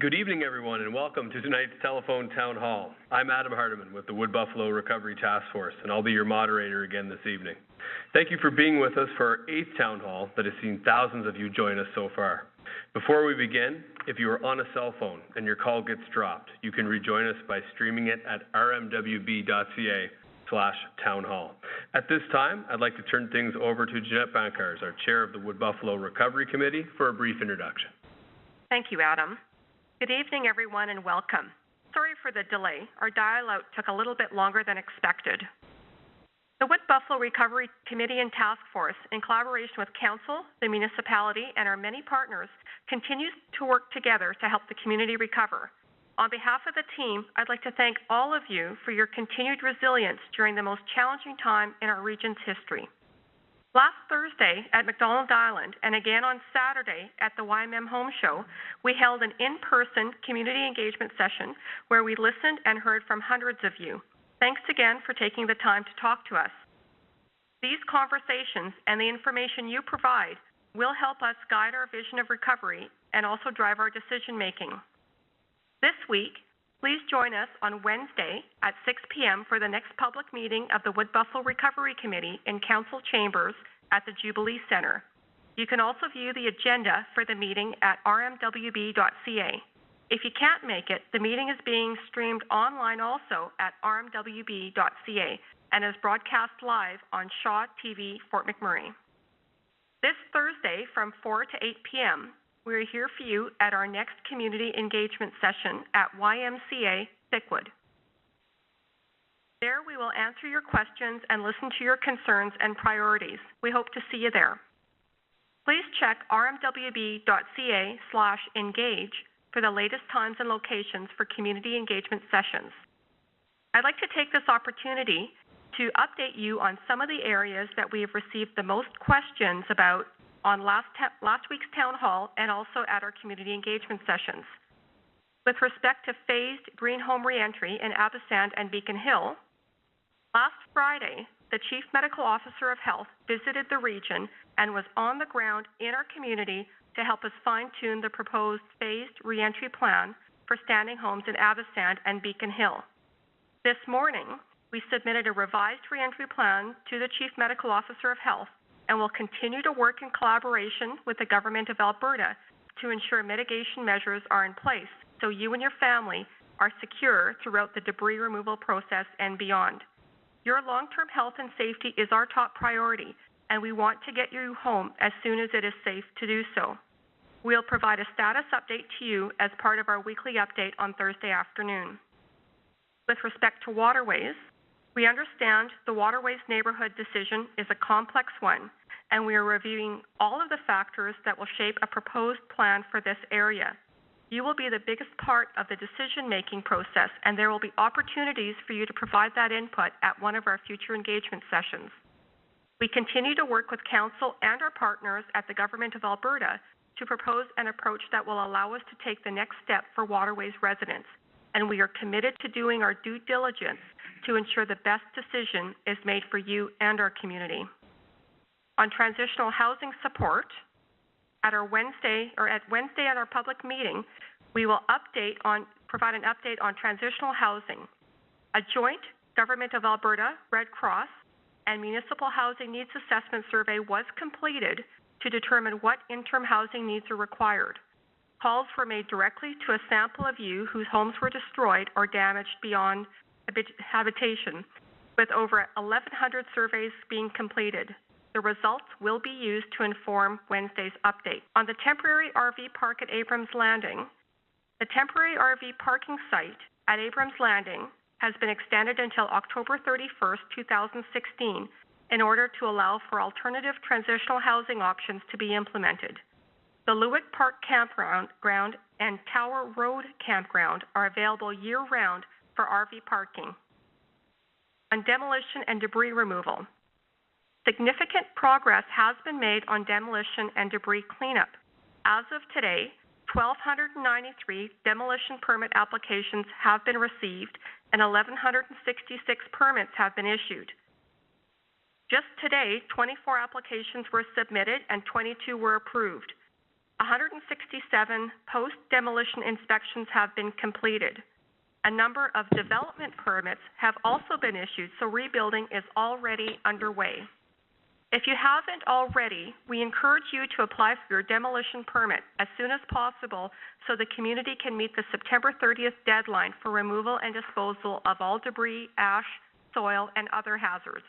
Good evening, everyone, and welcome to tonight's telephone town hall. I'm Adam Hardiman with the Wood Buffalo Recovery Task Force, and I'll be your moderator again this evening. Thank you for being with us for our 8th town hall that has seen thousands of you join us so far. Before we begin, if you are on a cell phone and your call gets dropped, you can rejoin us by streaming it at rmwb.ca/townhall. At this time, I'd like to turn things over to Jeanette Bankars, our chair of the Wood Buffalo Recovery Committee, for a brief introduction. Thank you, Adam. Good evening, everyone, and welcome. Sorry for the delay. Our dial-out took a little bit longer than expected. The Wood Buffalo Recovery Committee and Task Force, in collaboration with Council, the municipality, and our many partners, continues to work together to help the community recover. On behalf of the team, I'd like to thank all of you for your continued resilience during the most challenging time in our region's history. Last Thursday at McDonald Island and again on Saturday at the YMM Home Show, we held an in-person community engagement session where we listened and heard from hundreds of you. Thanks again for taking the time to talk to us. These conversations and the information you provide will help us guide our vision of recovery and also drive our decision-making. This week, please join us on Wednesday at 6 p.m. for the next public meeting of the Wood Buffalo Recovery Committee in Council Chambers at the Jubilee Centre. You can also view the agenda for the meeting at rmwb.ca. If you can't make it, the meeting is being streamed online also at rmwb.ca and is broadcast live on Shaw TV, Fort McMurray. This Thursday from 4 to 8 p.m., we're here for you at our next community engagement session at YMCA Thickwood. There we will answer your questions and listen to your concerns and priorities. We hope to see you there. Please check rmwb.ca/engage for the latest times and locations for community engagement sessions. I'd like to take this opportunity to update you on some of the areas that we have received the most questions about on last week's town hall and also at our community engagement sessions. With respect to phased green home reentry in Abasand and Beacon Hill, last Friday, the Chief Medical Officer of Health visited the region and was on the ground in our community to help us fine-tune the proposed phased reentry plan for standing homes in Abasand and Beacon Hill. This morning, we submitted a revised reentry plan to the Chief Medical Officer of Health and will continue to work in collaboration with the Government of Alberta to ensure mitigation measures are in place so you and your family are secure throughout the debris removal process and beyond. Your long-term health and safety is our top priority, and we want to get you home as soon as it is safe to do so. We'll provide a status update to you as part of our weekly update on Thursday afternoon. With respect to waterways, we understand the Waterways Neighbourhood decision is a complex one, and we are reviewing all of the factors that will shape a proposed plan for this area. You will be the biggest part of the decision-making process, and there will be opportunities for you to provide that input at one of our future engagement sessions. We continue to work with Council and our partners at the Government of Alberta to propose an approach that will allow us to take the next step for Waterways residents, and we are committed to doing our due diligence to ensure the best decision is made for you and our community. On transitional housing support, at Wednesday at our public meeting, we will provide an update on transitional housing. A joint Government of Alberta, Red Cross, and Municipal Housing Needs Assessment Survey was completed to determine what interim housing needs are required. Calls were made directly to a sample of you whose homes were destroyed or damaged beyond habitation, with over 1,100 surveys being completed. The results will be used to inform Wednesday's update. On the temporary RV park at Abrams Landing, the temporary RV parking site at Abrams Landing has been extended until October 31st, 2016, in order to allow for alternative transitional housing options to be implemented. The Lewick Park Campground and Tower Road Campground are available year-round for RV parking. On demolition and debris removal, significant progress has been made on demolition and debris cleanup. As of today, 1,293 demolition permit applications have been received and 1,166 permits have been issued. Just today, 24 applications were submitted and 22 were approved. 167 post-demolition inspections have been completed. A number of development permits have also been issued, so rebuilding is already underway. If you haven't already, we encourage you to apply for your demolition permit as soon as possible so the community can meet the September 30th deadline for removal and disposal of all debris, ash, soil, and other hazards.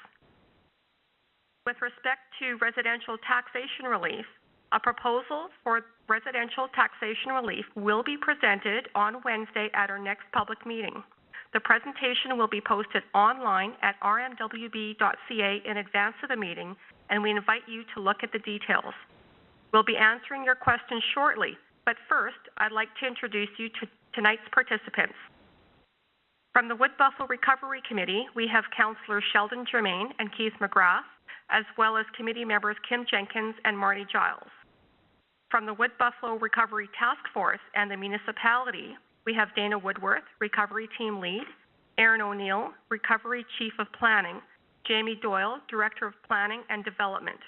With respect to residential taxation relief, a proposal for residential taxation relief will be presented on Wednesday at our next public meeting. The presentation will be posted online at rmwb.ca in advance of the meeting, and we invite you to look at the details. We'll be answering your questions shortly, but first, I'd like to introduce you to tonight's participants. From the Wood Buffalo Recovery Committee, we have Councillors Sheldon Germain and Keith McGrath, as well as committee members Kim Jenkins and Marty Giles. From the Wood Buffalo Recovery Task Force and the municipality, we have Dana Woodworth, Recovery Team Lead, Aaron O'Neill, Recovery Chief of Planning, Jamie Doyle, Director of Planning and Development.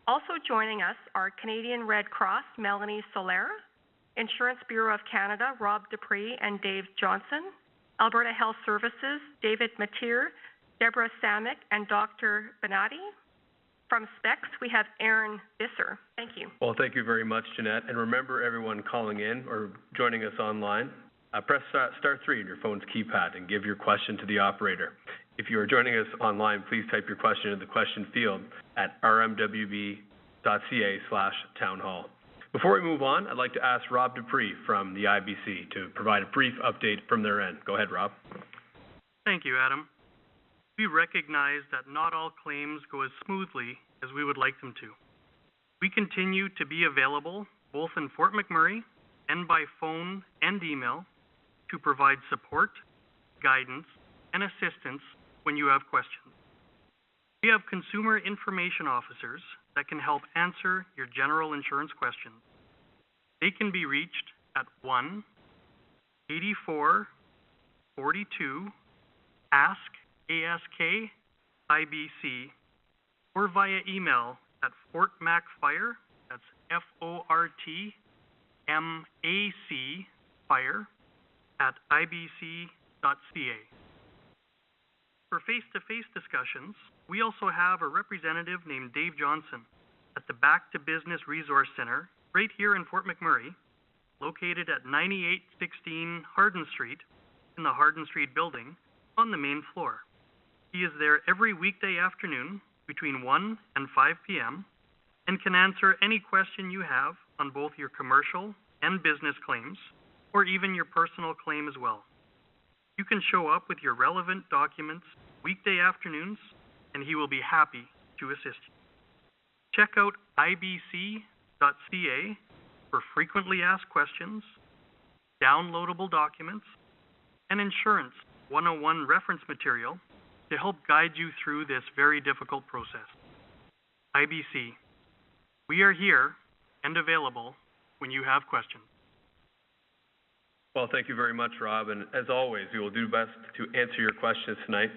Also joining us are Canadian Red Cross, Melanie Soler, Insurance Bureau of Canada, Rob Dupree and Dave Johnson, Alberta Health Services, David Mateer, Deborah Samick, and Dr. Benatti. From SPECS, we have Aaron Visser. Thank you. Well, thank you very much, Jeanette. And remember, everyone calling in or joining us online, press star 3 on your phone's keypad and give your question to the operator. If you are joining us online, please type your question in the question field at rmwb.ca/townhall. Before we move on, I'd like to ask Rob Dupree from the IBC to provide a brief update from their end. Go ahead, Rob. Thank you, Adam. We recognize that not all claims go as smoothly as we would like them to. We continue to be available both in Fort McMurray and by phone and email to provide support, guidance, and assistance when you have questions. We have consumer information officers that can help answer your general insurance questions. They can be reached at 1-84-42-ASK-IBC or via email at fortmacfire, that's FORTMAC fire, @ibc.ca. For face-to-face discussions, we also have a representative named Dave Johnson at the Back to Business Resource Center right here in Fort McMurray, located at 9816 Hardin Street in the Hardin Street building on the main floor. He is there every weekday afternoon between 1 and 5 p.m. and can answer any question you have on both your commercial and business claims, or even your personal claim as well. You can show up with your relevant documents weekday afternoons, and he will be happy to assist you. Check out ibc.ca for frequently asked questions, downloadable documents, and Insurance 101 reference material to help guide you through this very difficult process. IBC, we are here and available when you have questions. Well, thank you very much, Rob. And as always, we will do best to answer your questions tonight.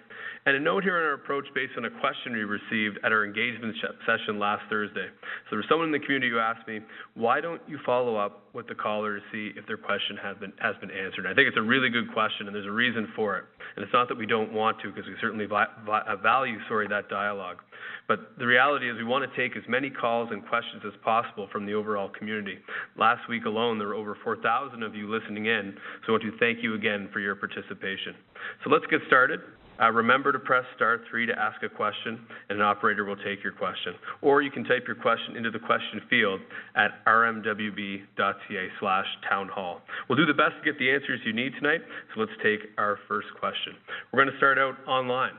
And a note here on our approach based on a question we received at our engagement session last Thursday. So there was someone in the community who asked me, why don't you follow up with the caller to see if their question has been answered? I think it's a really good question, and there's a reason for it. And it's not that we don't want to, because we certainly value that dialogue. But the reality is we want to take as many calls and questions as possible from the overall community. Last week alone, there were over 4,000 of you listening in, so I want to thank you again for your participation. So let's get started. Remember to press star 3 to ask a question, and an operator will take your question. Or you can type your question into the question field at rmwb.ca/townhall. We'll do the best to get the answers you need tonight, so let's take our first question. We're going to start out online,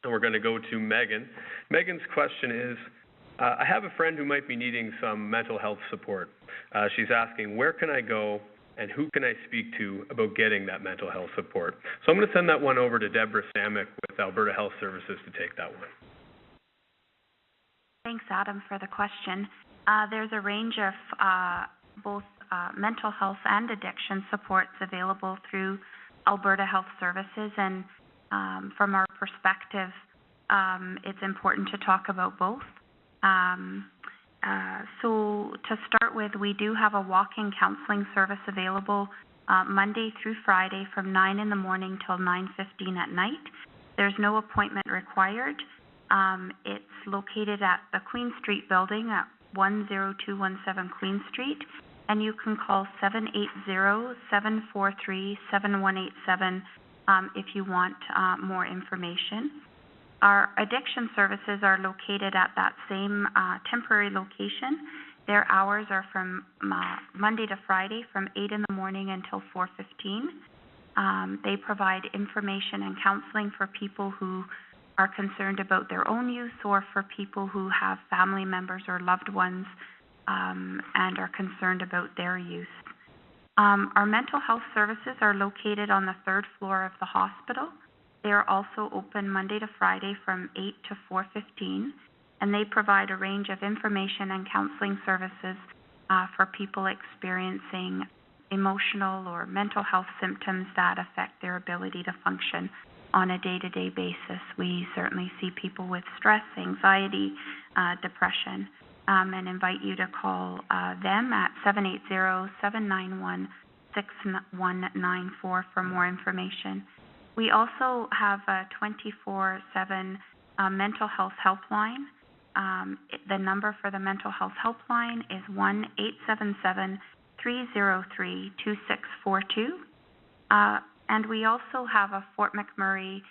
and we're going to go to Megan. Megan's question is, I have a friend who might be needing some mental health support. She's asking, where can I go and who can I speak to about getting that mental health support? So I'm going to send that one over to Deborah Samick with Alberta Health Services to take that one. Thanks, Adam, for the question. There's a range of both mental health and addiction supports available through Alberta Health Services, and from our perspective, it's important to talk about both. So to start with, we do have a walk-in counseling service available Monday through Friday from 9 in the morning till 9:15 at night. There's no appointment required. It's located at the Queen Street building at 10217 Queen Street, and you can call 780-743-7187 if you want more information. Our addiction services are located at that same temporary location. Their hours are from Monday to Friday from 8 in the morning until 4:15. They provide information and counseling for people who are concerned about their own use or for people who have family members or loved ones and are concerned about their use. Our mental health services are located on the 3rd floor of the hospital. They are also open Monday to Friday from 8 to 4:15, and they provide a range of information and counseling services for people experiencing emotional or mental health symptoms that affect their ability to function on a day-to-day basis. We certainly see people with stress, anxiety, depression, and invite you to call them at 780-791-6194 for more information. We also have a 24/7 mental health helpline. The number for the mental health helpline is 1-877-303-2642. And we also have a Fort McMurray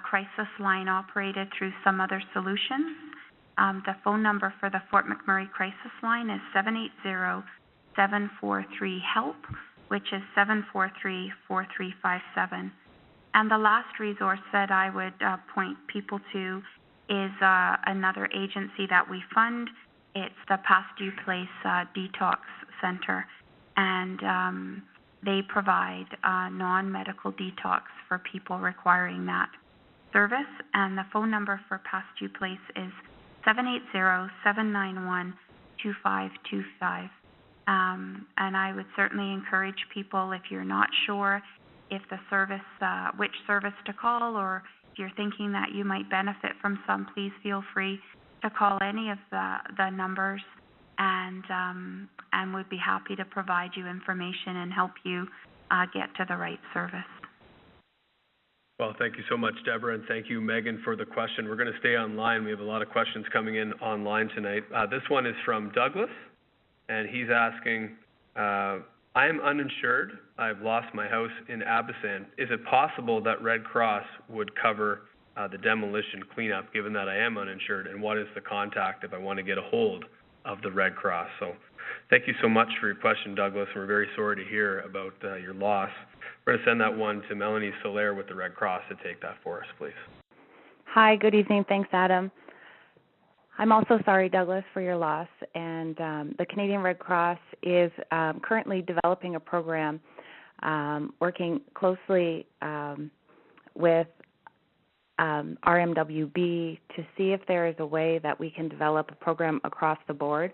crisis line operated through Some Other Solutions. The phone number for the Fort McMurray crisis line is 780-743-HELP, which is 743-4357. And the last resource that I would point people to is another agency that we fund. It's the Past Due Place Detox Center, and they provide non-medical detox for people requiring that service. And the phone number for Past Due Place is 780-791-2525. And I would certainly encourage people, if you're not sure if the service, which service to call, or if you're thinking that you might benefit from some, please feel free to call any of the numbers, and would be happy to provide you information and help you get to the right service. Well, thank you so much, Deborah, and thank you, Megan, for the question. We're going to stay online. We have a lot of questions coming in online tonight. This one is from Douglas, and he's asking, I am uninsured. I've lost my house in Abisan. Is it possible that Red Cross would cover the demolition cleanup, given that I am uninsured? And what is the contact if I want to get a hold of the Red Cross? So thank you so much for your question, Douglas. We're very sorry to hear about your loss. We're going to send that one to Melanie Soler with the Red Cross to take that for us, please. Hi, good evening. Thanks, Adam. I'm also sorry, Douglas, for your loss. And the Canadian Red Cross is currently developing a program working closely with RMWB to see if there is a way that we can develop a program across the board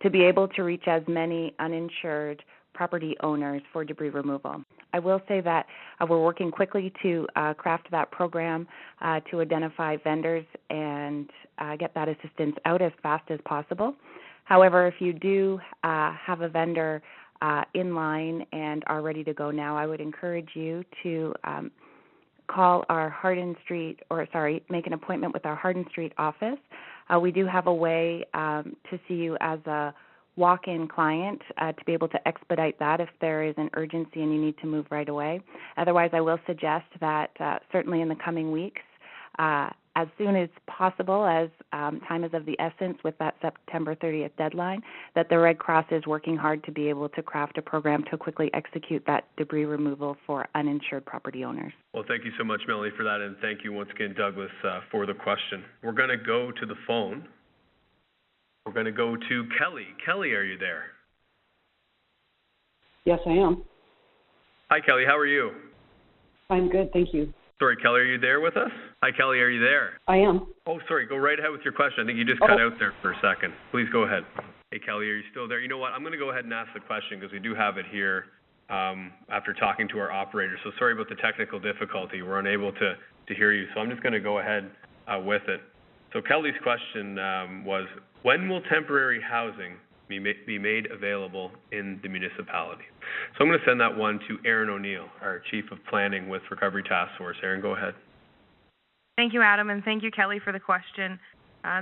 to be able to reach as many uninsured property owners for debris removal. I will say that we're working quickly to craft that program to identify vendors and get that assistance out as fast as possible. However, if you do have a vendor in line and are ready to go now, I would encourage you to call our make an appointment with our Hardin Street office. We do have a way to see you as a walk-in client to be able to expedite that if there is an urgency and you need to move right away. Otherwise, I will suggest that certainly in the coming weeks, as soon as possible, as time is of the essence with that September 30th deadline, that the Red Cross is working hard to be able to craft a program to quickly execute that debris removal for uninsured property owners. Well, thank you so much, Melanie, for that, and thank you once again, Douglas, for the question. We're going to go to the phone. We're going to go to Kelly. Kelly, are you there? Yes, I am. Hi, Kelly. How are you? I'm good, thank you. Sorry, Kelly, are you there with us? Hi, Kelly, are you there? I am. Oh, sorry. Go right ahead with your question. I think you just cut out there for a second. Please go ahead. Hey, Kelly, are you still there? You know what? I'm going to go ahead and ask the question because we do have it here after talking to our operator. So sorry about the technical difficulty. We're unable to hear you. So I'm just going to go ahead with it. So Kelly's question was, When will temporary housing be made available in the municipality? So I'm going to send that one to Erin O'Neill, our Chief of Planning with Recovery Task Force. Erin, go ahead. Thank you, Adam, and thank you, Kelly, for the question.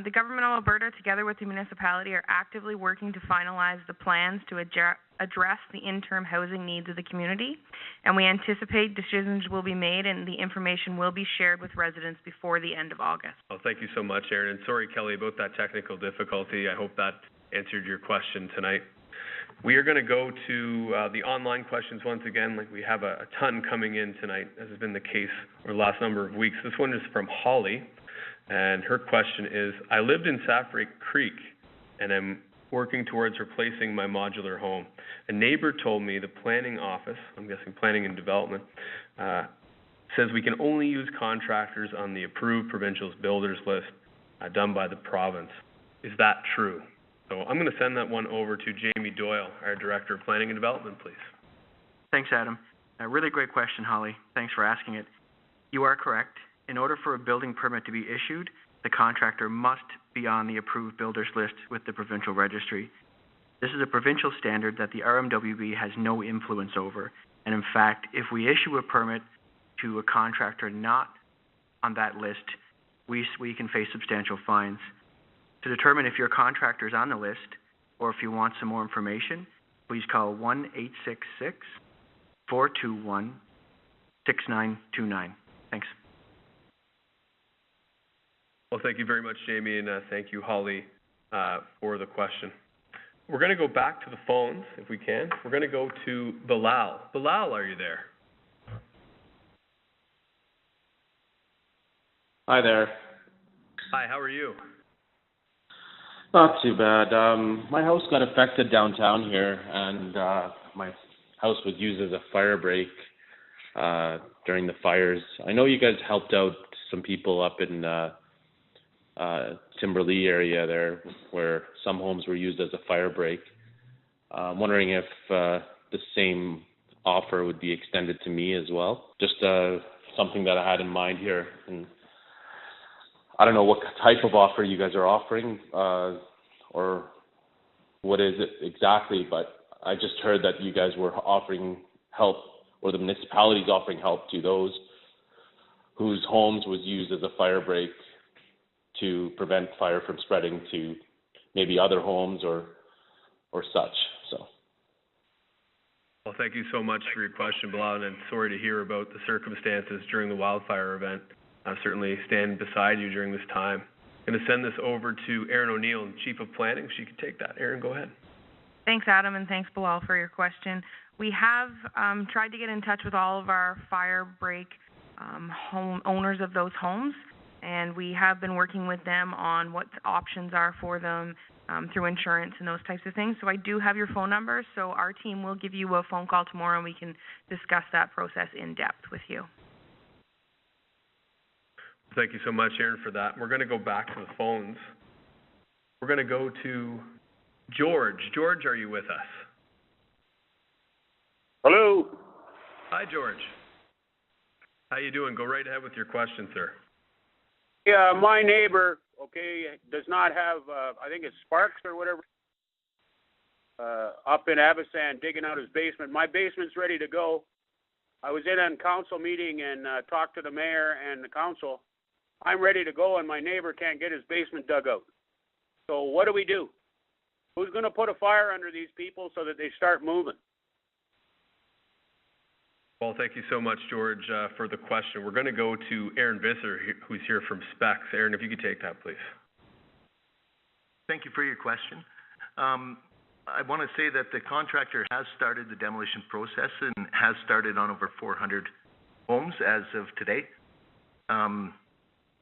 The Government of Alberta, together with the municipality, are actively working to finalize the plans to address the interim housing needs of the community, and we anticipate decisions will be made and the information will be shared with residents before the end of August. Well, thank you so much, Erin, and sorry, Kelly, about that technical difficulty. I hope that answered your question tonight. We are going to go to the online questions once again. Like, we have a ton coming in tonight, as has been the case over the last number of weeks. This one is from Holly. And her question is, I lived in Saffrey Creek and I'm working towards replacing my modular home. A neighbor told me the planning office, I'm guessing planning and development, says we can only use contractors on the approved provincial builders list done by the province. Is that true? So I'm going to send that one over to Jamie Doyle, our Director of Planning and Development, please. Thanks, Adam. A really great question, Holly. Thanks for asking it. You are correct. In order for a building permit to be issued, the contractor must be on the approved builders list with the provincial registry. This is a provincial standard that the RMWB has no influence over. And in fact, if we issue a permit to a contractor not on that list, we can face substantial fines. To determine if your contractor is on the list or if you want some more information, please call 1-866-421-6929. Thanks. Well, thank you very much, Jamie, and thank you, Holly, for the question. We're going to go back to the phones, if we can. We're going to go to Bilal. Bilal, are you there? Hi there. Hi, how are you? Not too bad. My house got affected downtown here, and my house was used as a fire break during the fires. I know you guys helped out some people up in Timberlea area there, where some homes were used as a fire break. I'm wondering if the same offer would be extended to me as well. Just something that I had in mind here. And I don't know what type of offer you guys are offering or what is it exactly, but I just heard that you guys were offering help, or the municipality's offering help to those whose homes was used as a fire break to prevent fire from spreading to maybe other homes or such. So. Well, thank you so much for your question, Bilal, and sorry to hear about the circumstances during the wildfire event. I'll certainly stand beside you during this time. I'm going to send this over to Erin O'Neill, Chief of Planning. She can take that. Erin, go ahead. Thanks, Adam, and thanks, Bilal, for your question. We have tried to get in touch with all of our fire break home owners of those homes, and we have been working with them on what the options are for them through insurance and those types of things. So I do have your phone number, so our team will give you a phone call tomorrow and we can discuss that process in depth with you. Thank you so much, Erin, for that. We're going to go back to the phones. We're going to go to George. George, are you with us? Hello. Hi, George. How you doing? Go right ahead with your question, sir. Yeah, my neighbor, does not have, I think it's Sparks or whatever, up in Avisan digging out his basement. My basement's ready to go. I was in a council meeting and talked to the mayor and the council. I'm ready to go, and my neighbor can't get his basement dug out. So what do we do? Who's going to put a fire under these people so that they start moving? Well, thank you so much, George, for the question. We're going to go to Aaron Visser, who's here from Specs. Aaron, if you could take that, please. Thank you for your question. I want to say that the contractor has started the demolition process and has started on over 400 homes as of today.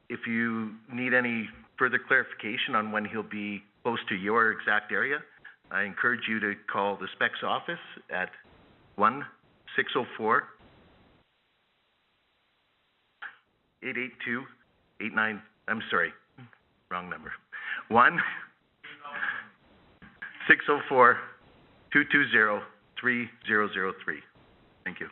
If you need any further clarification on when he'll be close to your exact area, I encourage you to call the Specs office at 1-604-882-89. I'm sorry, wrong number. 1-604-220-3003. Thank you.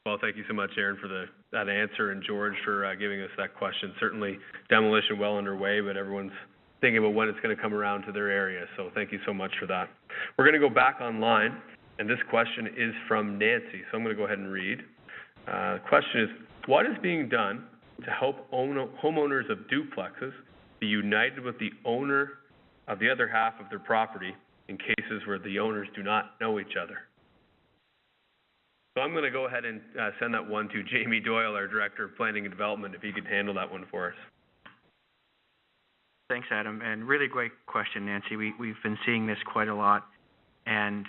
Well, thank you so much, Aaron, for that answer, and George for giving us that question. Certainly, demolition well underway, but everyone's thinking about when it's going to come around to their area. So thank you so much for that. We're going to go back online, and this question is from Nancy. So I'm going to go ahead and read. The question is, what is being done to help homeowners of duplexes be united with the owner of the other half of their property in cases where the owners do not know each other? So I'm going to go ahead and send that one to Jamie Doyle, our Director of Planning and Development, if he could handle that one for us. Thanks, Adam, and really great question, Nancy. We've been seeing this quite a lot, and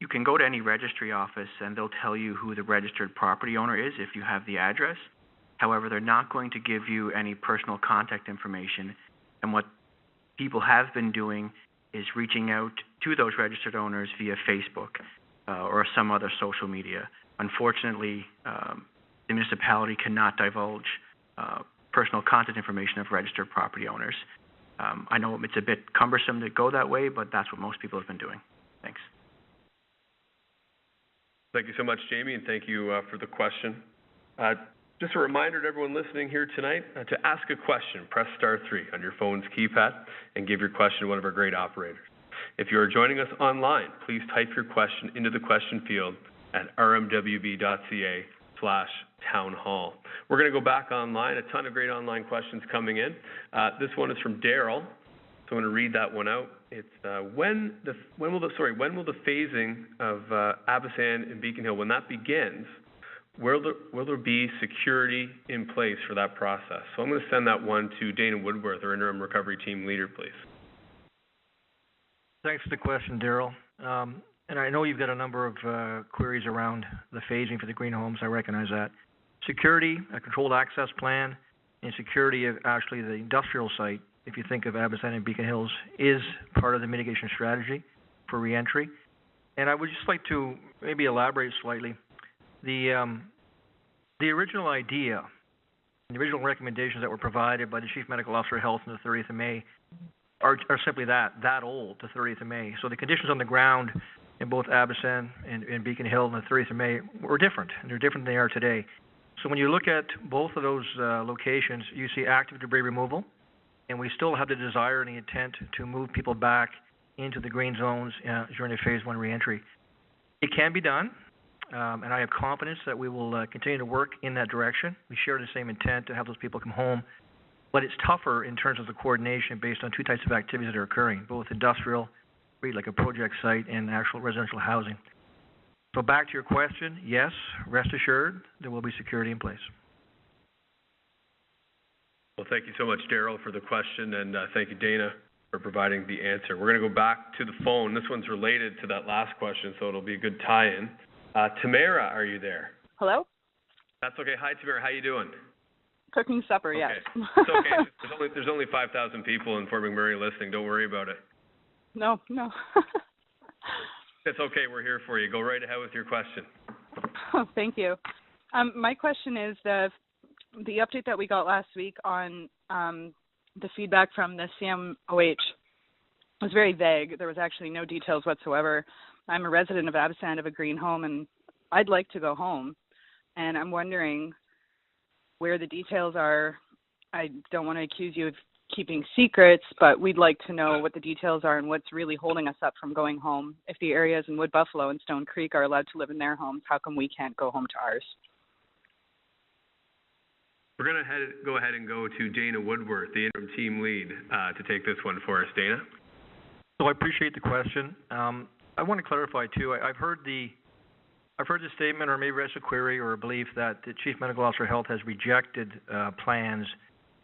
you can go to any registry office and they'll tell you who the registered property owner is if you have the address. However, they're not going to give you any personal contact information, and what people have been doing is reaching out to those registered owners via Facebook or some other social media. Unfortunately, the municipality cannot divulge personal contact information of registered property owners. I know it's a bit cumbersome to go that way, but that's what most people have been doing. Thanks. Thank you so much, Jamie, and thank you for the question. Just a reminder to everyone listening here tonight, to ask a question, press *3 on your phone's keypad and give your question to one of our great operators. If you are joining us online, please type your question into the question field at rmwb.ca/townhall. We're going to go back online. A ton of great online questions coming in. This one is from Daryl, so I'm going to read that one out. It's when will the phasing of Abyssinian and Beacon Hill, when that begins, will there be security in place for that process? So I'm going to send that one to Dana Woodworth, our interim recovery team leader, please. Thanks for the question, Daryl. And I know you've got a number of queries around the phasing for the green homes. I recognize that. Security, a controlled access plan, and security of actually the industrial site, if you think of Abyssinian and Beacon Hills, is part of the mitigation strategy for reentry. And I would just like to maybe elaborate slightly. The original idea, the original recommendations that were provided by the Chief Medical Officer of Health on the 30th of May are simply that old, the 30th of May. So the conditions on the ground in both Abyssinian and Beacon Hill on the 30th of May were different, and they're different than they are today. So when you look at both of those locations, you see active debris removal, and we still have the desire and the intent to move people back into the green zones during the Phase 1 reentry. It can be done, and I have confidence that we will continue to work in that direction. We share the same intent to have those people come home, but it's tougher in terms of the coordination based on two types of activities that are occurring, both industrial, like a project site, and actual residential housing. So back to your question, yes, rest assured, there will be security in place. Well, thank you so much, Daryl, for the question, and thank you, Dana, for providing the answer. We're going to go back to the phone. This one's related to that last question, so it'll be a good tie-in. Tamara, are you there? Hello? That's okay. Hi, Tamara. How you doing? Cooking supper, okay. Yes. It's okay. There's only 5,000 people in Fort McMurray listening. Don't worry about it. No. It's okay. We're here for you. Go right ahead with your question. Oh, thank you. My question is the update that we got last week on the feedback from the CMOH was very vague. There was actually no details whatsoever. I'm a resident of Abyssinian of a green home, and I'd like to go home. And I'm wondering where the details are. I don't want to accuse you of keeping secrets, but we'd like to know what the details are and what's really holding us up from going home. If the areas in Wood Buffalo and Stone Creek are allowed to live in their homes, how come we can't go home to ours? We're going to go ahead and go to Dana Woodworth, the interim team lead, to take this one for us. Dana? So I appreciate the question. I want to clarify, too. I've heard the statement, or maybe it's a query or a belief, that the Chief Medical Officer of Health has rejected plans.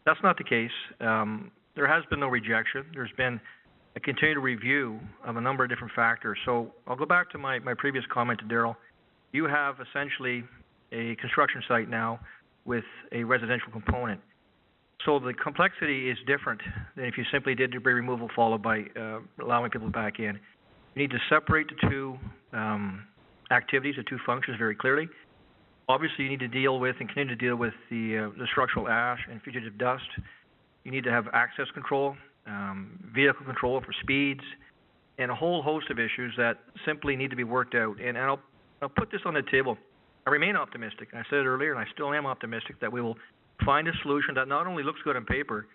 That's not the case. There has been no rejection. There's been a continued review of a number of different factors. So I'll go back to my previous comment to Daryl. You have essentially a construction site now with a residential component. So the complexity is different than if you simply did debris removal followed by allowing people back in. You need to separate the two activities, the two functions very clearly. Obviously, you need to deal with and continue to deal with the structural ash and fugitive dust. You need to have access control, vehicle control for speeds, and a whole host of issues that simply need to be worked out. And I'll put this on the table. I remain optimistic. I said it earlier, and I still am optimistic that we will find a solution that not only looks good on paper,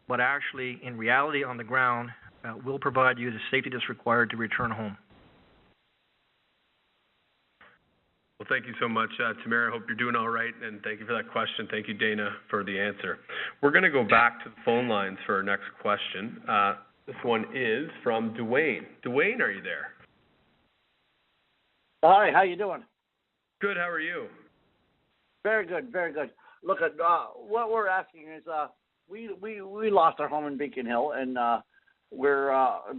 but actually, in reality, on the ground, will provide you the safety that's required to return home. Well, thank you so much, Tamara. I hope you're doing all right, and thank you for that question. Thank you, Dana, for the answer. We're going to go back to the phone lines for our next question. This one is from Dwayne. Dwayne, are you there? Hi, how you doing? Good, how are you? Very good, very good. Look, what we're asking is, we lost our home in Beacon Hill, and we're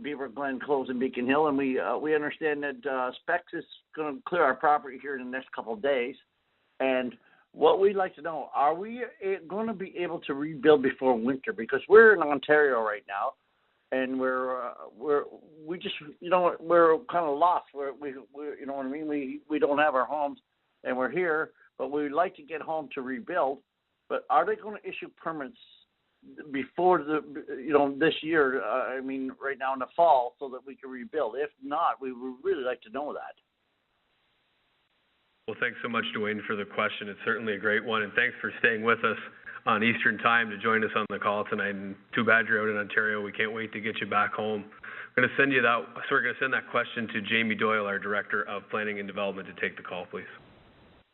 Beaver Glen closed in Beacon Hill, and we understand that Specs is going to clear our property here in the next couple of days. And what we'd like to know, are we going to be able to rebuild before winter? Because we're in Ontario right now, and we're kind of lost. We you know what I mean? We don't have our homes, and we're here, but we'd like to get home to rebuild. But are they going to issue permits before this year? I mean, right now in the fall, so that we can rebuild. If not, we would really like to know that. Well, thanks so much, Dwayne, for the question. It's certainly a great one, and thanks for staying with us on Eastern Time to join us on the call tonight. And too bad you're out in Ontario. We can't wait to get you back home. We're going to send that question to Jamie Doyle, our Director of Planning and Development, to take the call, please.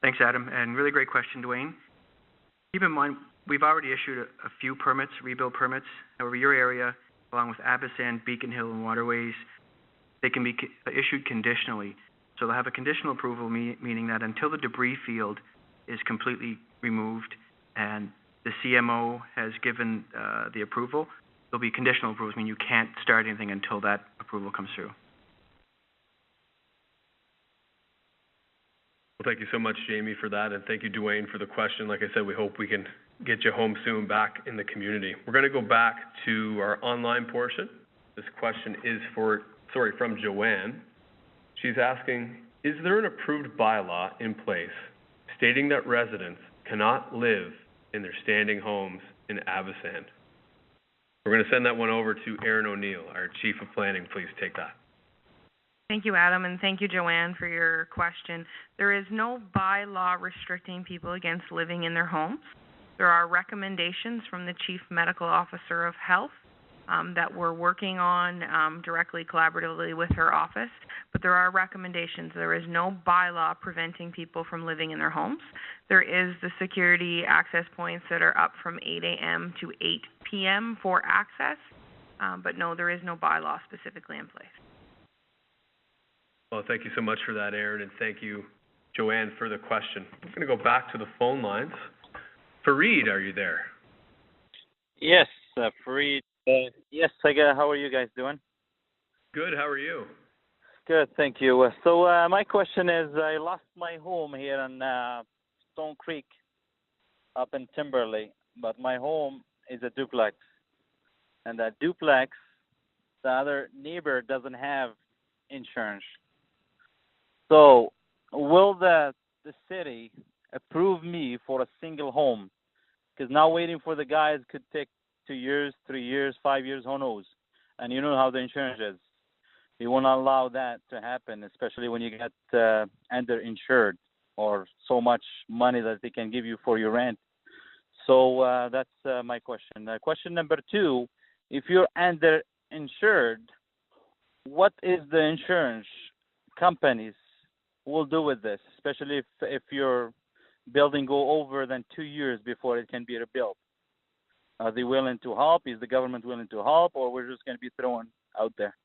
Thanks, Adam, and really great question, Dwayne. Keep in mind, we've already issued a few permits, rebuild permits. However, your area, along with Abasand, Beacon Hill, and Waterways, they can be issued conditionally. So they'll have a conditional approval, meaning that until the debris field is completely removed and the CMO has given the approval, there'll be conditional approvals, meaning you can't start anything until that approval comes through. Well, thank you so much, Jamie, for that, and thank you, Dwayne, for the question. Like I said, we hope we can get you home soon back in the community. We're going to go back to our online portion. This question is from Joanne. She's asking, is there an approved bylaw in place stating that residents cannot live in their standing homes in Abasand? We're going to send that one over to Erin O'Neill, our Chief of Planning. Please take that. Thank you, Adam, and thank you, Joanne, for your question. There is no bylaw restricting people against living in their homes. There are recommendations from the Chief Medical Officer of Health that we're working on directly, collaboratively with her office, but there are recommendations. There is no bylaw preventing people from living in their homes. There is the security access points that are up from 8 a.m. to 8 p.m. for access, but no, there is no bylaw specifically in place. Well, thank you so much for that, Erin, and thank you, Joanne, for the question. I'm going to go back to the phone lines. Fareed, are you there? Yes, Fareed. Yes, how are you guys doing? Good, how are you? Good, thank you. So my question is, I lost my home here in Stone Creek up in Timberley, but my home is a duplex. And that duplex, the other neighbor doesn't have insurance. So will the city approve me for a single home? Because now waiting for the guys could take 2 years, 3 years, 5 years, who knows? And you know how the insurance is. You won't allow that to happen, especially when you get underinsured or so much money that they can give you for your rent. So that's my question. Question number 2, if you're underinsured, what is the insurance companies will do with this, especially if your building go over than 2 years before it can be rebuilt? Are they willing to help? Is the government willing to help, or we're just going to be thrown out there?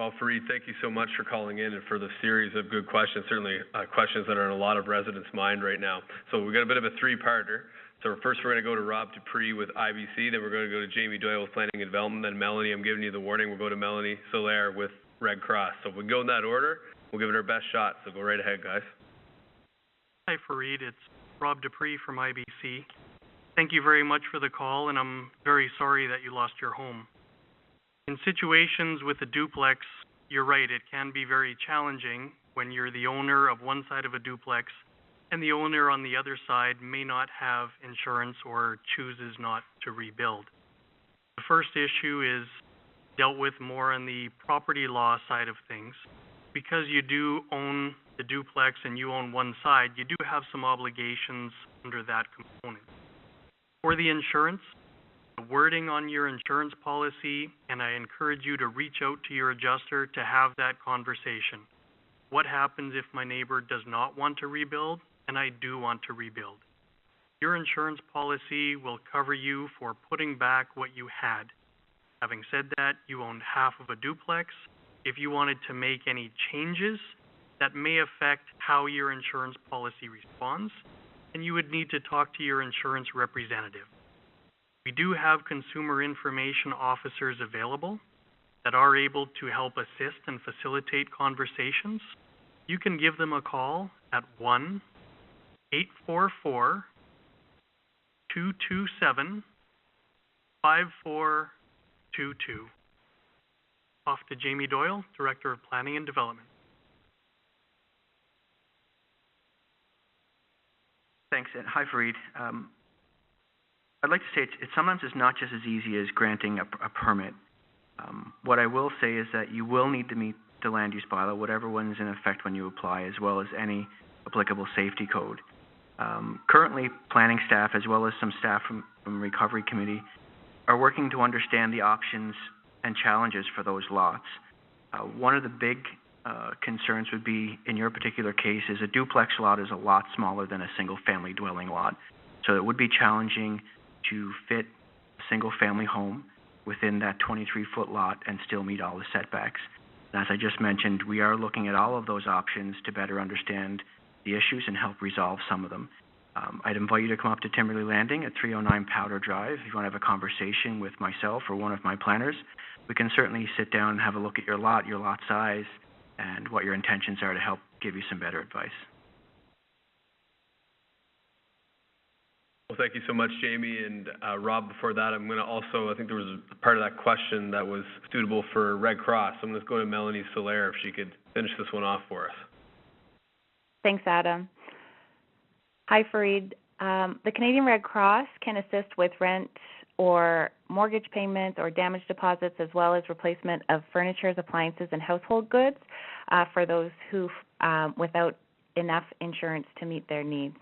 Well, Fareed, thank you so much for calling in and for the series of good questions, certainly questions that are in a lot of residents' mind right now. So we've got a bit of a three-parter. So first we're going to go to Rob Dupree with IBC, then we're going to go to Jamie Doyle with Planning and Development, then Melanie, I'm giving you the warning, we'll go to Melanie Solaire with Red Cross. So if we go in that order, we'll give it our best shot. So go right ahead, guys. Hi, Fareed. It's Rob Dupree from IBC. Thank you very much for the call, and I'm very sorry that you lost your home. In situations with a duplex, you're right, it can be very challenging when you're the owner of one side of a duplex and the owner on the other side may not have insurance or chooses not to rebuild. The first issue is dealt with more on the property law side of things. Because you do own the duplex and you own one side, you do have some obligations under that component. For the insurance, the wording on your insurance policy, and I encourage you to reach out to your adjuster to have that conversation. What happens if my neighbor does not want to rebuild and I do want to rebuild? Your insurance policy will cover you for putting back what you had. Having said that, you owned half of a duplex. If you wanted to make any changes that may affect how your insurance policy responds, then you would need to talk to your insurance representative. We do have consumer information officers available that are able to help assist and facilitate conversations. You can give them a call at 1-844-227-5422. Off to Jamie Doyle, Director of Planning and Development. Thanks, and hi, Fareed. I'd like to say it's sometimes it's not just as easy as granting a permit. What I will say is that you will need to meet the land use bylaw, whatever one's in effect when you apply, as well as any applicable safety code. Currently, planning staff, as well as some staff from Recovery Committee, are working to understand the options and challenges for those lots. One of the big concerns would be, in your particular case, is a duplex lot is a lot smaller than a single-family dwelling lot. So it would be challenging to fit a single-family home within that 23-foot lot and still meet all the setbacks. And as I just mentioned, we are looking at all of those options to better understand the issues and help resolve some of them. I'd invite you to come up to Timberley Landing at 309 Powder Drive. If you want to have a conversation with myself or one of my planners, we can certainly sit down and have a look at your lot size, and what your intentions are to help give you some better advice. Well, thank you so much, Jamie. And Rob, before that, I'm going to also, I think there was a part of that question that was suitable for Red Cross. I'm going to go to Melanie Solaire if she could finish this one off for us. Thanks, Adam. Hi, Fareed. The Canadian Red Cross can assist with rent or mortgage payments or damage deposits, as well as replacement of furniture, appliances, and household goods for those who without enough insurance to meet their needs.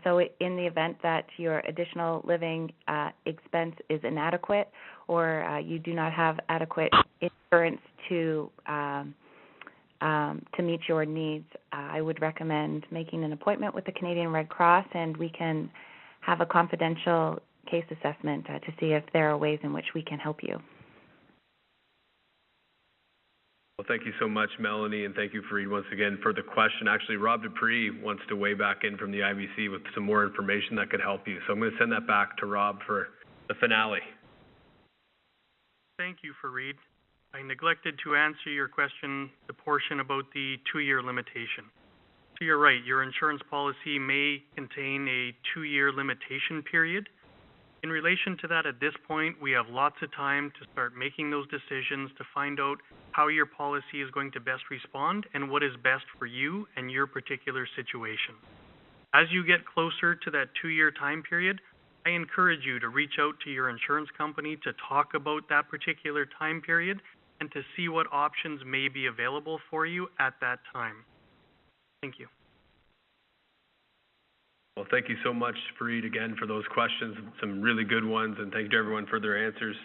So in the event that your additional living expense is inadequate, or you do not have adequate insurance to meet your needs, I would recommend making an appointment with the Canadian Red Cross, and we can have a confidential case assessment to see if there are ways in which we can help you. Well, thank you so much, Melanie, and thank you, Fareed, once again for the question. Actually, Rob Dupree wants to weigh back in from the IBC with some more information that could help you. So I'm going to send that back to Rob for the finale. Thank you, Fareed. I neglected to answer your question, the portion about the 2-year limitation. So you're right, your insurance policy may contain a 2-year limitation period. In relation to that, at this point, we have lots of time to start making those decisions to find out how your policy is going to best respond and what is best for you and your particular situation. As you get closer to that 2-year time period, I encourage you to reach out to your insurance company to talk about that particular time period and to see what options may be available for you at that time. Thank you. Well, thank you so much, Fareed, again, for those questions, some really good ones, and thank you to everyone for their answers.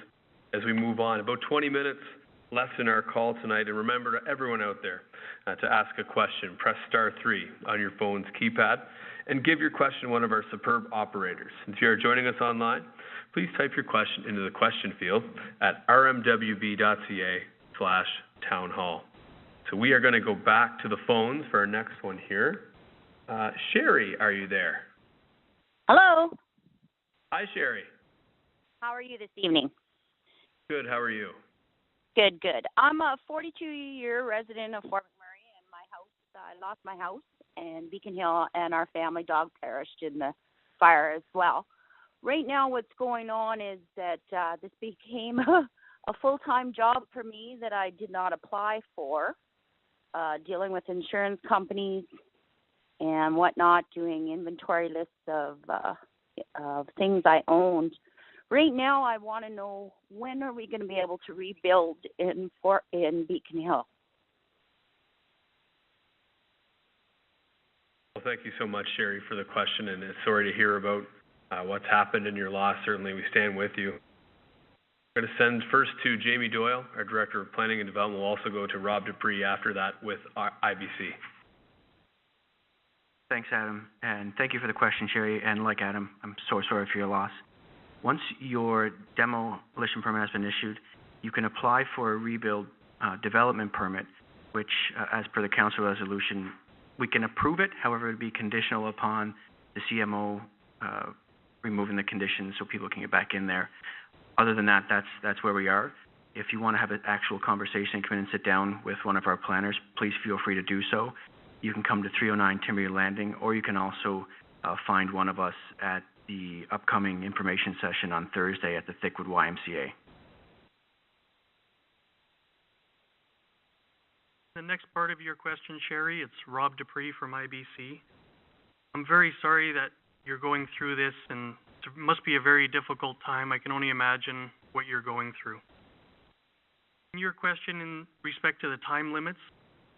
As we move on, about 20 minutes left in our call tonight, and remember to everyone out there to ask a question, press *3 on your phone's keypad, and give your question to one of our superb operators. If you are joining us online, please type your question into the question field at rmwb.ca/townhall. So we are going to go back to the phones for our next one here. Sherry, are you there? Hello. Hi, Sherry. How are you this evening? Good. How are you? Good, good. I'm a 42-year resident of Fort McMurray, and my house, I lost my house, and Beacon Hill and our family dog perished in the fire as well. Right now what's going on is that this became a full-time job for me that I did not apply for, dealing with insurance companies and whatnot, doing inventory lists of things I owned. Right now, I want to know, when are we going to be able to rebuild in Beacon Hill? Well, thank you so much, Sherry, for the question, and sorry to hear about what's happened in your loss. Certainly, we stand with you. I'm going to send first to Jamie Doyle, our Director of Planning and Development. We'll also go to Rob Dupree after that with our IBC. Thanks, Adam, and thank you for the question, Sherry. And like Adam, I'm so sorry for your loss. Once your demolition permit has been issued, you can apply for a rebuild development permit, which, as per the council resolution, we can approve it. However, it would be conditional upon the CMO removing the conditions so people can get back in there. Other than that, that's where we are. If you want to have an actual conversation, come in and sit down with one of our planners, please feel free to do so. You can come to 309 Timmery Landing, or you can also find one of us at the upcoming information session on Thursday at the Thickwood YMCA. The next part of your question, Sherry, it's Rob Dupree from IBC. I'm very sorry that you're going through this, and it must be a very difficult time. I can only imagine what you're going through. In your question in respect to the time limits,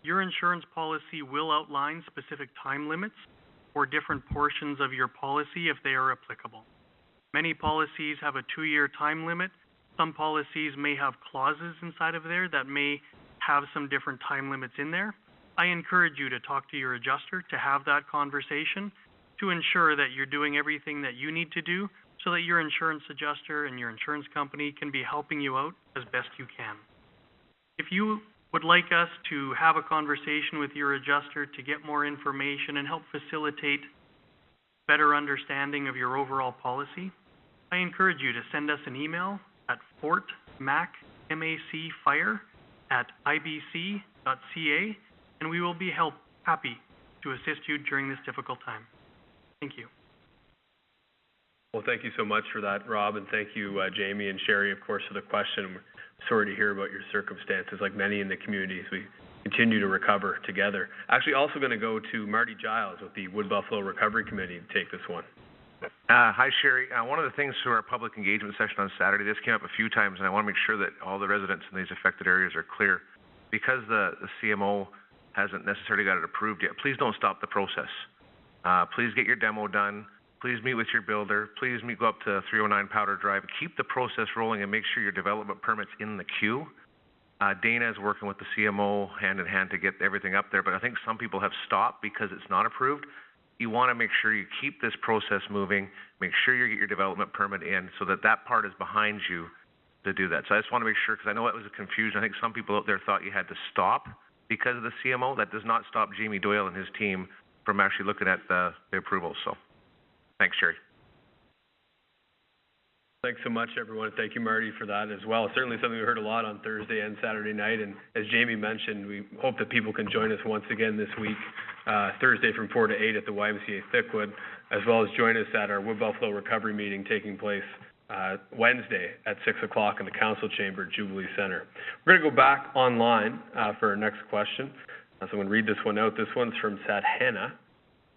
your insurance policy will outline specific time limits for different portions of your policy if they are applicable. Many policies have a 2-year time limit. Some policies may have clauses inside of there that may have some different time limits in there. I encourage you to talk to your adjuster to have that conversation to ensure that you're doing everything that you need to do so that your insurance adjuster and your insurance company can be helping you out as best you can. If you would like us to have a conversation with your adjuster to get more information and help facilitate better understanding of your overall policy, I encourage you to send us an email at fortmacfire@ibc.ca, and we will be happy to assist you during this difficult time. Thank you. Well, thank you so much for that, Rob, and thank you, Jamie and Sherry, of course, for the question. We're sorry to hear about your circumstances. Like many in the communities, we continue to recover together. Actually, also going to go to Marty Giles with the Wood Buffalo Recovery Committee to take this one. Hi, Sherry. One of the things through our public engagement session on Saturday, this came up a few times, and I want to make sure that all the residents in these affected areas are clear. Because the CMO hasn't necessarily got it approved yet, please don't stop the process. Please get your demo done. Please meet with your builder. Please go up to 309 Powder Drive. Keep the process rolling and make sure your development permit's in the queue. Dana is working with the CMO hand in hand to get everything up there, but I think some people have stopped because it's not approved. You want to make sure you keep this process moving, make sure you get your development permit in so that that part is behind you to do that. So I just want to make sure, because I know it was a confusion. I think some people out there thought you had to stop because of the CMO. That does not stop Jamie Doyle and his team from actually looking at the approval. So thanks, Sherry. Thanks so much, everyone. Thank you, Marty, for that as well. Certainly something we heard a lot on Thursday and Saturday night. And as Jamie mentioned, we hope that people can join us once again this week, Thursday from 4 to 8 at the YMCA Thickwood, as well as join us at our Wood Buffalo Recovery meeting taking place Wednesday at 6 o'clock in the Council Chamber at Jubilee Center. We're going to go back online for our next question. So I'm going to read this one out. This one's from Sadhana.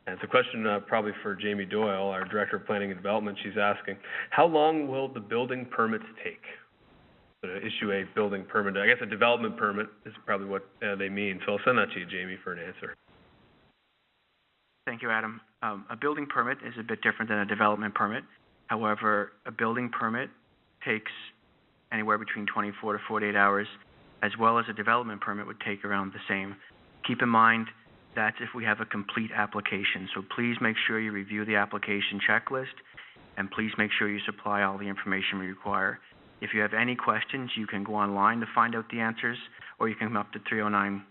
And it's a question probably for Jamie Doyle, our Director of Planning and Development. She's asking, how long will the building permits take to issue a building permit? I guess a development permit is probably what they mean. So I'll send that to you, Jamie, for an answer. Thank you, Adam. A building permit is a bit different than a development permit. However, a building permit takes anywhere between 24 to 48 hours, as well as a development permit would take around the same. Keep in mind, that's if we have a complete application. So please make sure you review the application checklist, and please make sure you supply all the information we require. If you have any questions, you can go online to find out the answers, or you can come up to 309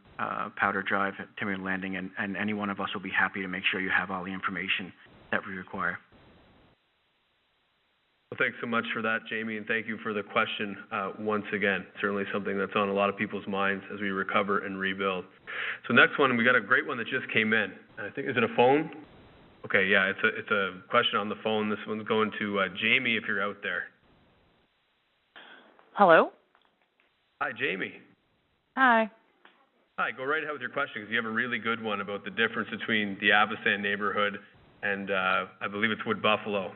Powder Drive at Timmery Landing, and any one of us will be happy to make sure you have all the information that we require. Well, thanks so much for that, Jamie, and thank you for the question once again. Certainly something that's on a lot of people's minds as we recover and rebuild. So next one, we got a great one that just came in. I think, is it a phone? Okay, yeah, it's a question on the phone. This one's going to Jamie, if you're out there. Hello? Hi, Jamie. Hi. Hi, go right ahead with your question, because you have a really good one about the difference between the Abasand neighborhood and I believe it's Wood Buffalo.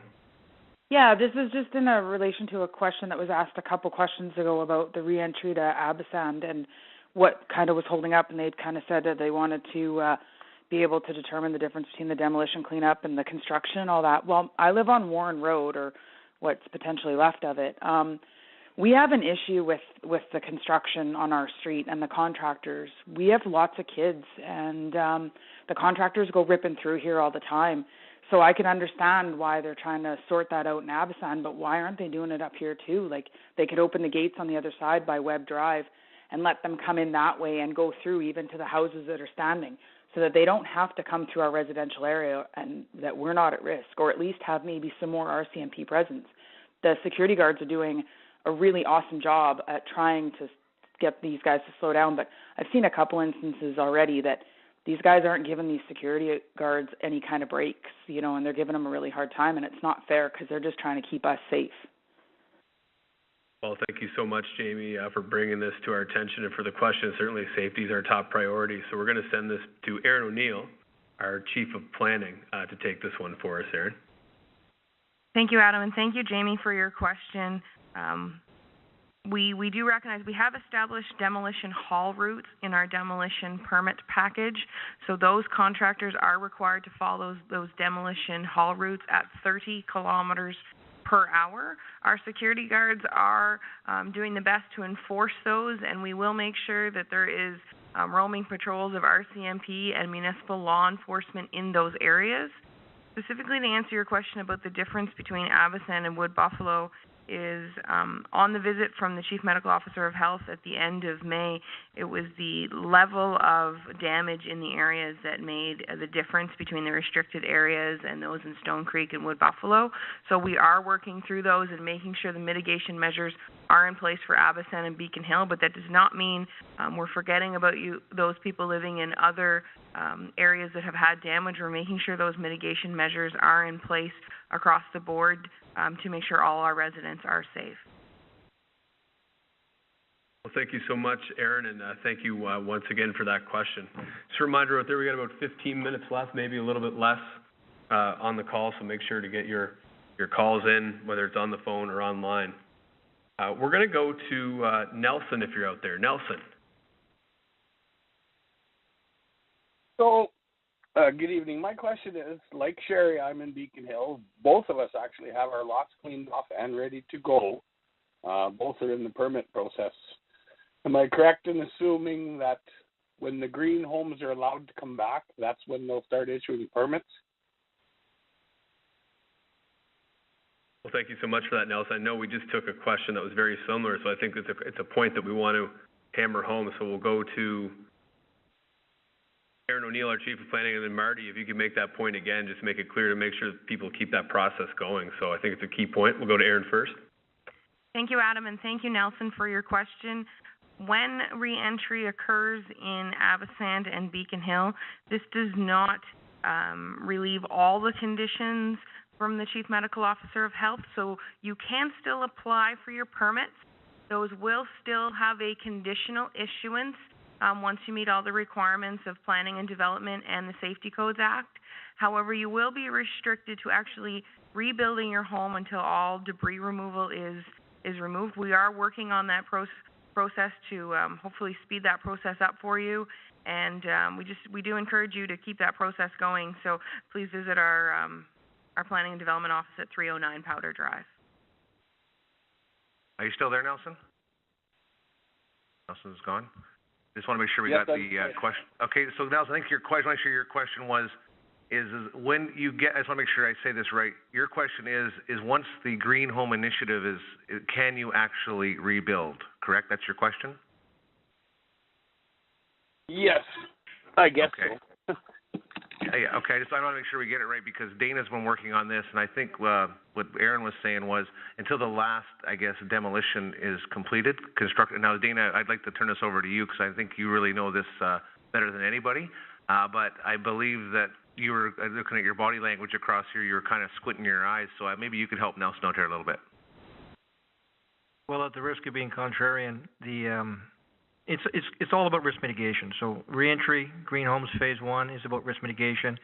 Yeah, this is just in a relation to a question that was asked a couple questions ago about the re-entry to Abasand and what kind of was holding up, and they'd kind of said that they wanted to be able to determine the difference between the demolition cleanup and the construction and all that. Well, I live on Warren Road, or what's potentially left of it. We have an issue with the construction on our street and the contractors. We have lots of kids, and the contractors go ripping through here all the time. So I can understand why they're trying to sort that out in Abasan, but why aren't they doing it up here too? Like, they could open the gates on the other side by Webb Drive and let them come in that way and go through even to the houses that are standing, so that they don't have to come through our residential area and that we're not at risk, or at least have maybe some more RCMP presence. The security guards are doing a really awesome job at trying to get these guys to slow down, but I've seen a couple instances already that these guys aren't giving these security guards any kind of breaks, and they're giving them a really hard time, and it's not fair because they're just trying to keep us safe. Well, thank you so much, Jamie, for bringing this to our attention and for the question. Certainly safety is our top priority. So we're going to send this to Aaron O'Neill, our Chief of Planning, to take this one for us. Aaron. Thank you, Adam, and thank you, Jamie, for your question. We do recognize we have established demolition haul routes in our demolition permit package. So those contractors are required to follow those demolition haul routes at 30 kilometers per hour. Our security guards are doing the best to enforce those, and we will make sure that there is roaming patrols of RCMP and municipal law enforcement in those areas. Specifically, to answer your question about the difference between Abasan and Wood Buffalo, is on the visit from the Chief Medical Officer of Health at the end of May, it was the level of damage in the areas that made the difference between the restricted areas and those in Stone Creek and Wood Buffalo. So we are working through those and making sure the mitigation measures are in place for Abasan and Beacon Hill, but that does not mean we're forgetting about those people living in other areas that have had damage. We're making sure those mitigation measures are in place across the board to make sure all our residents are safe. Well, thank you so much, Aaron, and thank you once again for that question. Just a reminder out there, we got about 15 minutes left, maybe a little bit less on the call, so make sure to get your calls in, whether it's on the phone or online. We're going to go to Nelson if you're out there. Nelson. So, good evening. My question is, like Sherry, I'm in Beacon Hill. Both of us actually have our lots cleaned off and ready to go. Both are in the permit process. Am I correct in assuming that when the green homes are allowed to come back, that's when they'll start issuing permits? Well, thank you so much for that, Nelson. I know we just took a question that was very similar, so I think it's a point that we want to hammer home. So we'll go to Aaron O'Neill, our Chief of Planning, and then Marty, if you could make that point again, just make it clear to make sure that people keep that process going. So I think it's a key point. We'll go to Aaron first. Thank you, Adam, and thank you, Nelson, for your question. When re-entry occurs in Abasan and Beacon Hill, this does not relieve all the conditions from the Chief Medical Officer of Health, so you can still apply for your permits. Those will still have a conditional issuance once you meet all the requirements of Planning and Development and the Safety Codes Act. However, you will be restricted to actually rebuilding your home until all debris removal is removed. We are working on that process to hopefully speed that process up for you, and we do encourage you to keep that process going. So please visit our Planning and Development office at 309 Powder Drive. Are you still there, Nelson? Nelson's gone. Just want to make sure we got the question. Okay, so Nelson, I think your question, make sure your question was, is when you get, I just want to make sure I say this right. Your question is once the Green Home Initiative can you actually rebuild? Correct? That's your question? Yes, I guess so. Yeah, okay, I want to make sure we get it right because Dana's been working on this, and I think what Aaron was saying was until the last, I guess, demolition is completed, constructed. Now, Dana, I'd like to turn this over to you because I think you really know this better than anybody. But I believe that you were looking at your body language across here. You were kind of squinting your eyes, so maybe you could help Nelson out here a little bit. Well, at the risk of being contrarian, it's all about risk mitigation. So reentry, Green Homes Phase 1 is about risk mitigation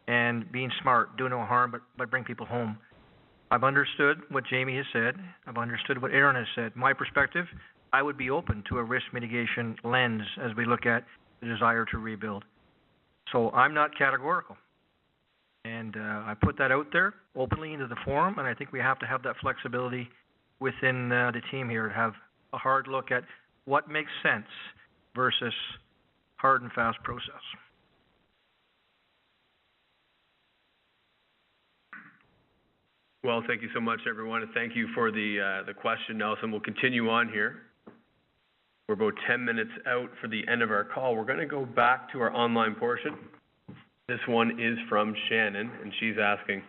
and being smart, do no harm, but bring people home. I've understood what Jamie has said. I've understood what Aaron has said. My perspective, I would be open to a risk mitigation lens as we look at the desire to rebuild. So I'm not categorical. And I put that out there openly into the forum, and I think we have to have that flexibility within the team here to have a hard look at what makes sense versus hard and fast process. Well, thank you so much, everyone, and thank you for the question, Nelson. We'll continue on here. We're about 10 minutes out for the end of our call. We're going to go back to our online portion. This one is from Shannon, and she's asking,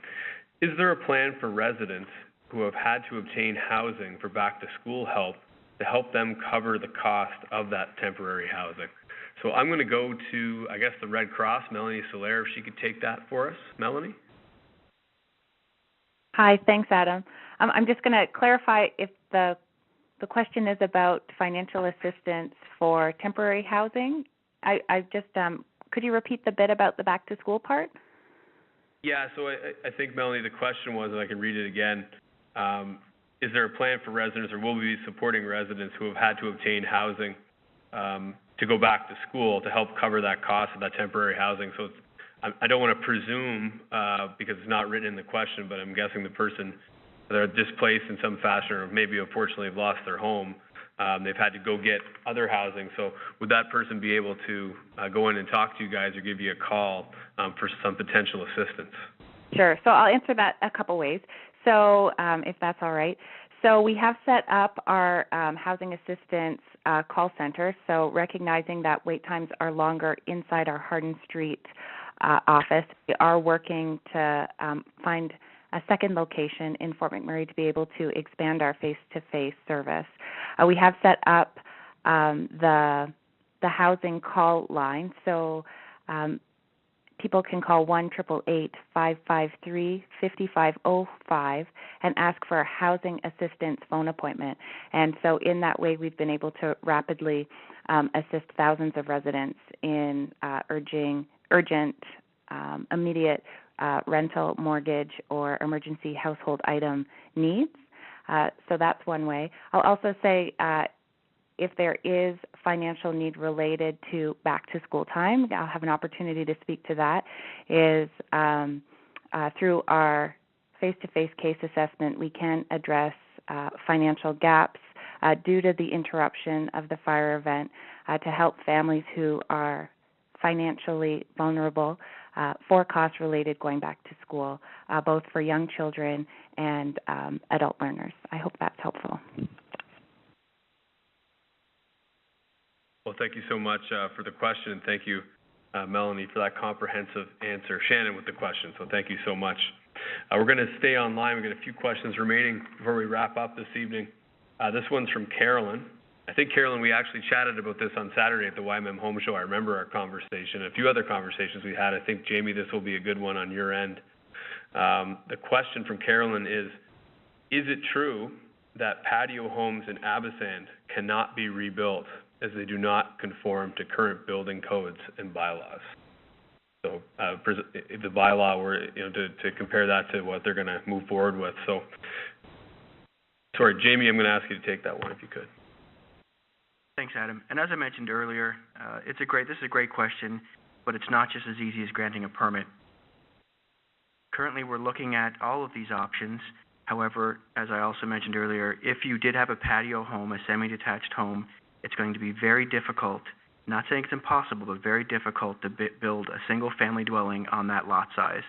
is there a plan for residents who have had to obtain housing for back-to-school help to help them cover the cost of that temporary housing? So I'm going to go to, I guess, the Red Cross, Melanie Solaire, if she could take that for us. Melanie? Hi, thanks, Adam. I'm just going to clarify if the question is about financial assistance for temporary housing. I just could you repeat the bit about the back to school part? Yeah, so I think, Melanie, the question was, and I can read it again, is there a plan for residents, or will we be supporting residents who have had to obtain housing to go back to school to help cover that cost of that temporary housing? So I don't want to presume, because it's not written in the question, but I'm guessing the person, they're displaced in some fashion, or maybe unfortunately have lost their home. They've had to go get other housing. So would that person be able to go in and talk to you guys or give you a call for some potential assistance? Sure. So I'll answer that a couple ways. So if that's all right. So we have set up our housing assistance call center. So recognizing that wait times are longer inside our Hardin Street office, we are working to find a second location in Fort McMurray to be able to expand our face-to-face service. We have set up the housing call line, so people can call 1-888-553-5505 and ask for a housing assistance phone appointment. And so in that way, we've been able to rapidly assist thousands of residents in urgent, immediate rental, mortgage, or emergency household item needs. So that's one way. I'll also say if there is financial need related to back to school time, I'll have an opportunity to speak to that, is through our face-to-face case assessment, we can address financial gaps due to the interruption of the fire event to help families who are financially vulnerable for costs related going back to school, both for young children and adult learners. I hope that's helpful. Well, thank you so much for the question, and thank you, Melanie, for that comprehensive answer. Shannon with the question, so thank you so much. We're going to stay online. We've got a few questions remaining before we wrap up this evening. This one's from Carolyn. I think, Carolyn, we actually chatted about this on Saturday at the YMM Home Show. I remember our conversation, a few other conversations we had. I think, Jamie, this will be a good one on your end. The question from Carolyn is it true that patio homes in Abasand cannot be rebuilt as they do not conform to current building codes and bylaws? So if the bylaw were, to compare that to what they're going to move forward with. So, sorry, Jamie, I'm going to ask you to take that one if you could. Thanks, Adam. And as I mentioned earlier, this is a great question, but it's not just as easy as granting a permit. Currently, we're looking at all of these options. However, as I also mentioned earlier, if you did have a patio home, a semi-detached home, it's going to be very difficult, not saying it's impossible, but very difficult to build a single-family dwelling on that lot size.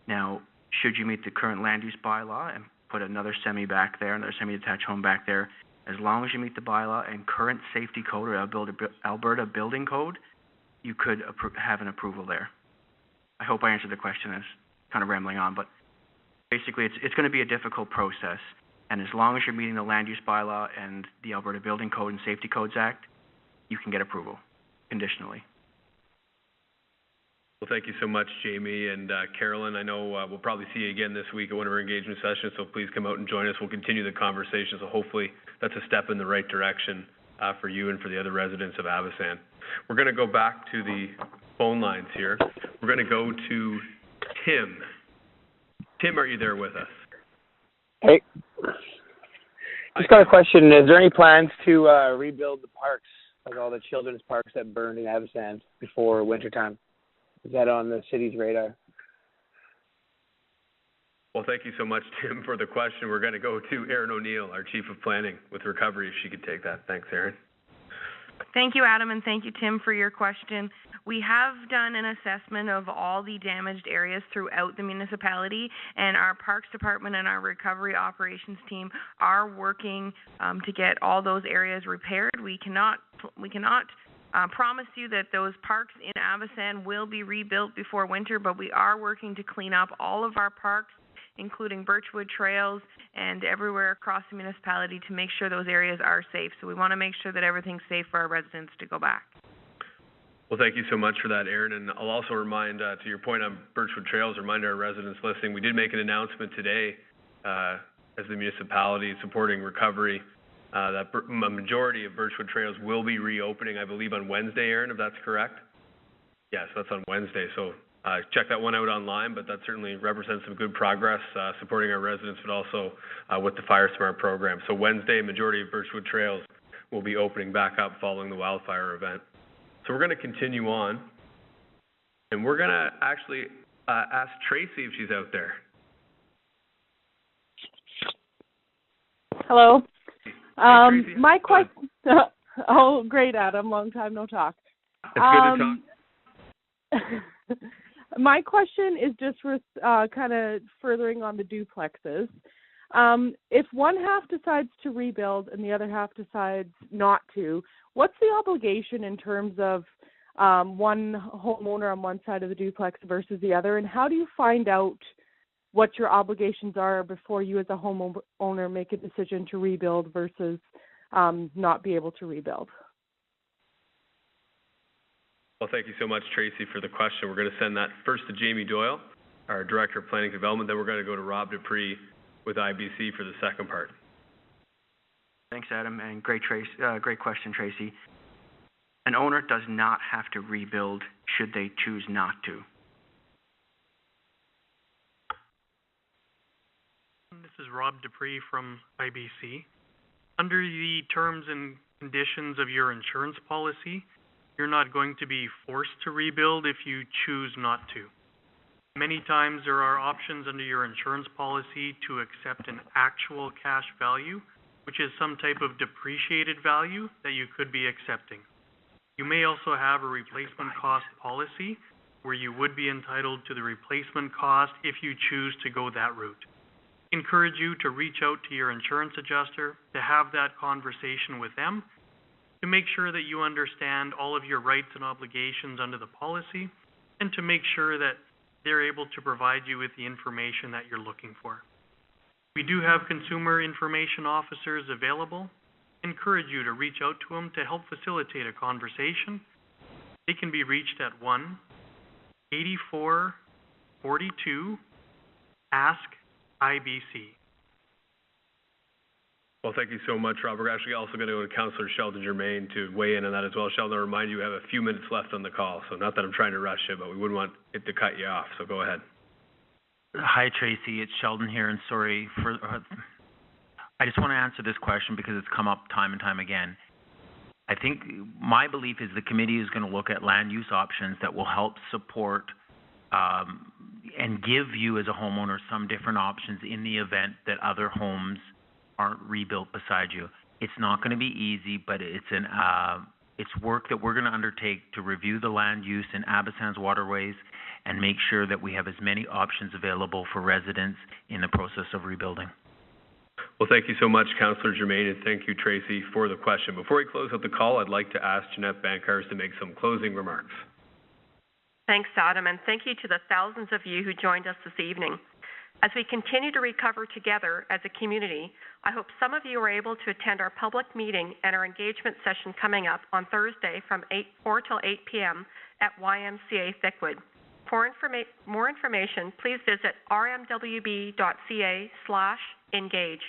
Now, should you meet the current land use bylaw and put another semi back there, another semi-detached home back there, as long as you meet the bylaw and current safety code or Alberta building code, you could have an approval there. I hope I answered the question. It's kind of rambling on, but basically it's going to be a difficult process. And as long as you're meeting the land use bylaw and the Alberta Building Code and Safety Codes Act, you can get approval conditionally. Well, thank you so much, Jamie. And Carolyn, I know we'll probably see you again this week at one of our engagement sessions, so please come out and join us. We'll continue the conversation, so hopefully that's a step in the right direction for you and for the other residents of Abasand. We're going to go back to the phone lines here. We're going to go to Tim. Tim, are you there with us? Hey. Just got a question. Is there any plans to rebuild the parks, like all the children's parks that burned in Abasand before wintertime? Is that on the city's radar? Well, thank you so much, Tim, for the question. We're going to go to Erin O'Neill, our Chief of Planning with Recovery, if she could take that. Thanks, Erin. Thank you, Adam, and thank you, Tim, for your question. We have done an assessment of all the damaged areas throughout the municipality, and our Parks Department and our Recovery Operations team are working to get all those areas repaired. We cannot promise you that those parks in Avisan will be rebuilt before winter, but we are working to clean up all of our parks, including Birchwood Trails and everywhere across the municipality, to make sure those areas are safe. So we want to make sure that everything's safe for our residents to go back. Well, thank you so much for that, Erin. And I'll also remind, to your point on Birchwood Trails, remind our residents listening, we did make an announcement today as the municipality supporting recovery that a majority of Birchwood Trails will be reopening, I believe, on Wednesday, Erin, if that's correct? Yes, that's on Wednesday. So check that one out online, but that certainly represents some good progress supporting our residents, but also with the Fire Smart program. So Wednesday, majority of Birchwood Trails will be opening back up following the wildfire event. So we're going to continue on, and we're going to actually ask Tracy if she's out there. Hello. Tracy, my question. Oh, great, Adam. Long time no talk. It's good to talk. My question is just for kind of furthering on the duplexes. If one half decides to rebuild and the other half decides not to, what's the obligation in terms of one homeowner on one side of the duplex versus the other, and how do you find out what your obligations are before you as a homeowner make a decision to rebuild versus not be able to rebuild? Well, thank you so much, Tracy, for the question. We're going to send that first to Jamie Doyle, our Director of Planning and Development, then we're going to go to Rob Dupree with IBC for the second part. Thanks, Adam, and great question, Tracy. An owner does not have to rebuild should they choose not to. This is Rob Dupree from IBC. Under the terms and conditions of your insurance policy, you're not going to be forced to rebuild if you choose not to. Many times there are options under your insurance policy to accept an actual cash value, which is some type of depreciated value that you could be accepting. You may also have a replacement cost policy where you would be entitled to the replacement cost if you choose to go that route. I encourage you to reach out to your insurance adjuster to have that conversation with them to make sure that you understand all of your rights and obligations under the policy, and to make sure that they're able to provide you with the information that you're looking for. We do have consumer information officers available. I encourage you to reach out to them to help facilitate a conversation. They can be reached at 1-84-42-ASK-IBC. Well, thank you so much, Rob. We're actually also going to go to Councillor Sheldon Germain to weigh in on that as well. Sheldon, I'll remind you, we have a few minutes left on the call, so not that I'm trying to rush you, but we wouldn't want it to cut you off, so go ahead. Hi, Tracy. It's Sheldon here, and sorry for... I just want to answer this question because it's come up time and time again. I think my belief is the committee is going to look at land use options that will help support and give you as a homeowner some different options in the event that other homes aren't rebuilt beside you. It's not going to be easy, but it's work that we're going to undertake to review the land use in Abisan's waterways and make sure that we have as many options available for residents in the process of rebuilding. Well, thank you so much, Councillor Germain, and thank you, Tracy, for the question. Before we close out the call, I'd like to ask Jeanette Bankhurst to make some closing remarks. Thanks, Adam, and thank you to the thousands of you who joined us this evening. As we continue to recover together as a community, I hope some of you are able to attend our public meeting and our engagement session coming up on Thursday from 4 till 8 p.m. at YMCA Thickwood. For more information, please visit rmwb.ca/engage.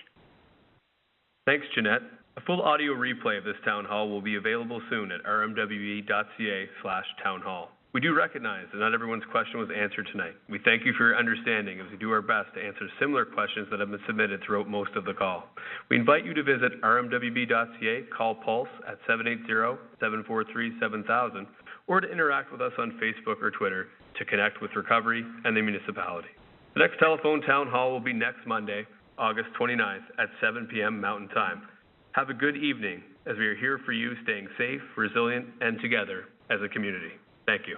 Thanks, Jeanette. A full audio replay of this town hall will be available soon at rmwb.ca/townhall. We do recognize that not everyone's question was answered tonight. We thank you for your understanding as we do our best to answer similar questions that have been submitted throughout most of the call. We invite you to visit rmwb.ca, call Pulse at 780-743-7000, or to interact with us on Facebook or Twitter to connect with recovery and the municipality. The next telephone town hall will be next Monday, August 29th at 7 p.m. Mountain Time. Have a good evening as we are here for you, staying safe, resilient, and together as a community. Thank you.